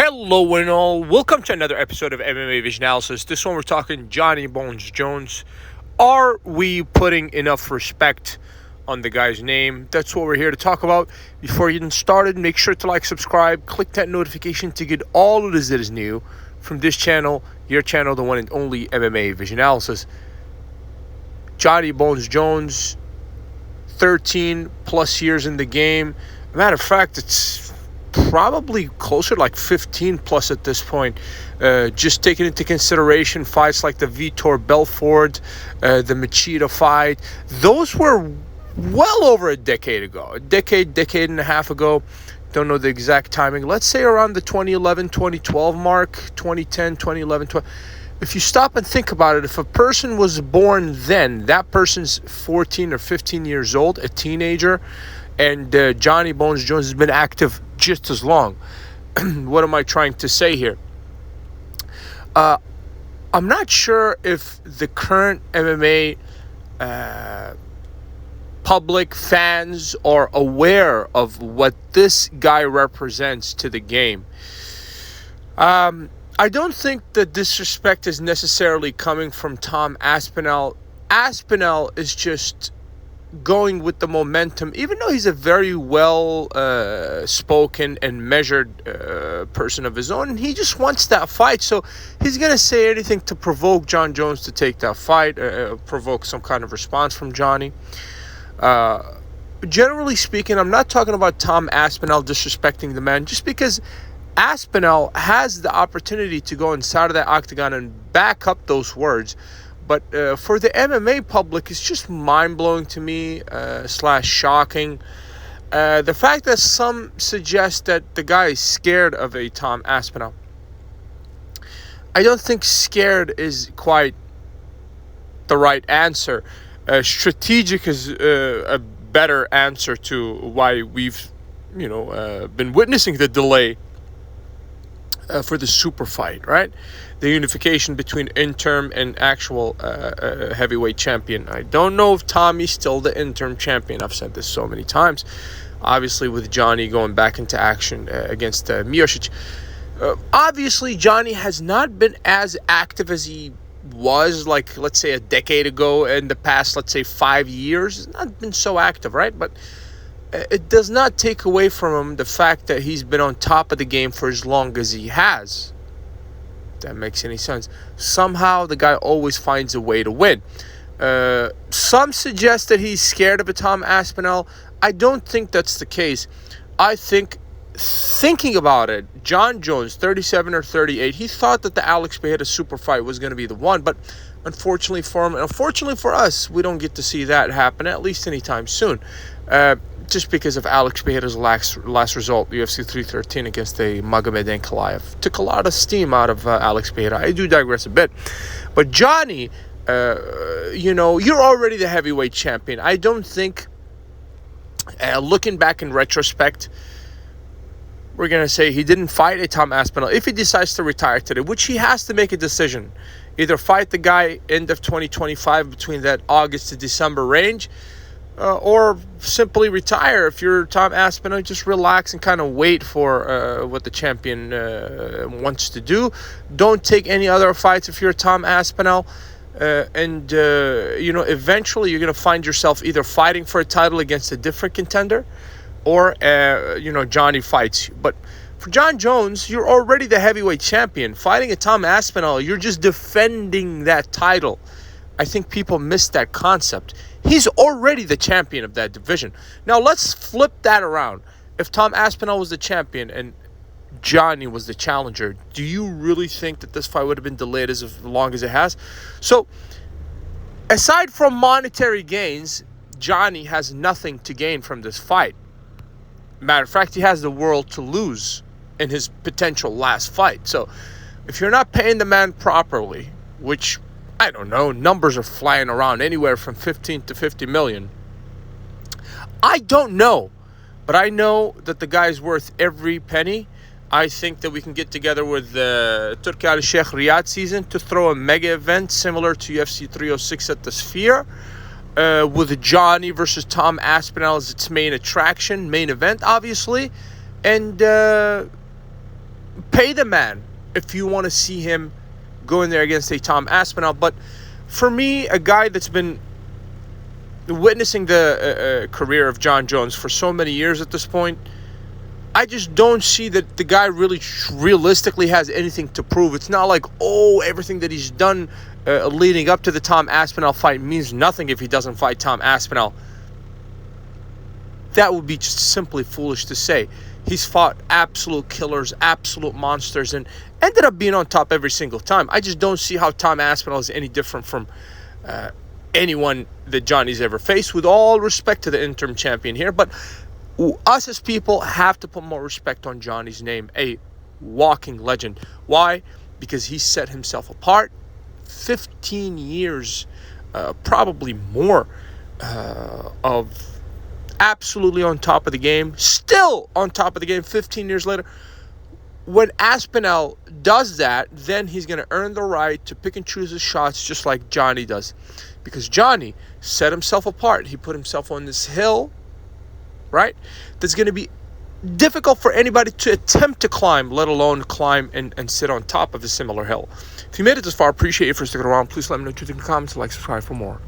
Hello and all. Welcome to another episode of MMA Vision Analysis. This one we're talking Johnny Bones Jones. Are we putting enough respect on the guy's name? That's what we're here to talk about. Before you get started, make sure to like, subscribe, click that notification to get all of this that is new from this channel, your channel, the one and only MMA Vision Analysis. Johnny Bones Jones, 13 plus years in the game. Matter of fact, it's probably closer to like 15 plus at this point. Just taking into consideration fights like the Vitor Belfort, the Machida fight. Those were well over a decade ago. A decade and a half ago. Don't know the exact timing. Let's say around the 2011, 2012 mark, 2010, 2011, 12. If you stop and think about it, if a person was born then, that person's 14 or 15 years old, a teenager, and Johnny Bones Jones has been active just as long. What am I trying to say here? I'm not sure if the current MMA public fans are aware of what this guy represents to the game. I don't think the disrespect is necessarily coming from Tom Aspinall. Aspinall is just going with the momentum, even though he's a very well spoken and measured person of his own, and he just wants that fight. So he's going to say anything to provoke John Jones to take that fight, provoke some kind of response from Johnny. Generally speaking, I'm not talking about Tom Aspinall disrespecting the man, just because Aspinall has the opportunity to go inside of that octagon and back up those words. But for the MMA public, it's just mind-blowing to me, / shocking. The fact that some suggest that the guy is scared of a Tom Aspinall. I don't think scared is quite the right answer. Strategic is a better answer to why we've, been witnessing the delay for the super fight, right? The unification between interim and actual heavyweight champion. I don't know if Tommy's still the interim champion. I've said this so many times. Obviously, with Johnny going back into action against Miocic. Obviously, Johnny has not been as active as he was, like, let's say, a decade ago. In the past, let's say, 5 years. He's not been so active, right? But it does not take away from him the fact that he's been on top of the game for as long as he has. If that makes any sense. Somehow the guy always finds a way to win. Some suggest that he's scared of a Tom Aspinall. I don't think that's the case. I think, thinking about it, John Jones, 37 or 38, he thought that the Alex Pereira super fight was going to be the one, but unfortunately for him, and unfortunately for us, we don't get to see that happen, at least anytime soon. Just because of Alex Pereira's last result, UFC 313 against the Magomed Ankalaev. Took a lot of steam out of Alex Pereira. I do digress a bit. But Johnny, you're already the heavyweight champion. I don't think, looking back in retrospect, we're going to say he didn't fight a Tom Aspinall. If he decides to retire today, which he has to make a decision, either fight the guy end of 2025 between that August to December range, or simply retire. If you're Tom Aspinall, just relax and kind of wait for what the champion wants to do. Don't take any other fights if you're Tom Aspinall. Eventually you're going to find yourself either fighting for a title against a different contender or, Johnny fights you. But for John Jones, you're already the heavyweight champion. Fighting a Tom Aspinall, you're just defending that title. I think people miss that concept. He's already the champion of that division. Now, let's flip that around. If Tom Aspinall was the champion and Johnny was the challenger, do you really think that this fight would have been delayed as long as it has? So, aside from monetary gains, Johnny has nothing to gain from this fight. Matter of fact, he has the world to lose in his potential last fight. So, if you're not paying the man properly, which, I don't know, numbers are flying around anywhere from 15 to 50 million. I don't know, but I know that the guy's worth every penny. I think that we can get together with the Turki Al Sheikh Riyadh season to throw a mega event similar to UFC 306 at the Sphere, with Johnny versus Tom Aspinall as its main attraction, main event, obviously. And pay the man if you want to see him go in there against a Tom Aspinall. But for me, a guy that's been witnessing the career of Jon Jones for so many years at this point, I just don't see that the guy really realistically has anything to prove. It's not like, everything that he's done leading up to the Tom Aspinall fight means nothing if he doesn't fight Tom Aspinall. That would be just simply foolish to say. He's fought absolute killers, absolute monsters, and ended up being on top every single time. I just don't see how Tom Aspinall is any different from anyone that Johnny's ever faced, with all respect to the interim champion here. But us as people have to put more respect on Johnny's name, a walking legend. Why? Because he set himself apart. 15 years, probably more, of absolutely on top of the game, still on top of the game 15 years later. When Aspinall does that, then he's going to earn the right to pick and choose his shots just like Johnny does. Because Johnny set himself apart. He put himself on this hill, right? That's going to be difficult for anybody to attempt to climb, let alone climb and sit on top of a similar hill. If you made it this far, appreciate you for sticking around. Please let me know what you think in the comments. Like, subscribe for more.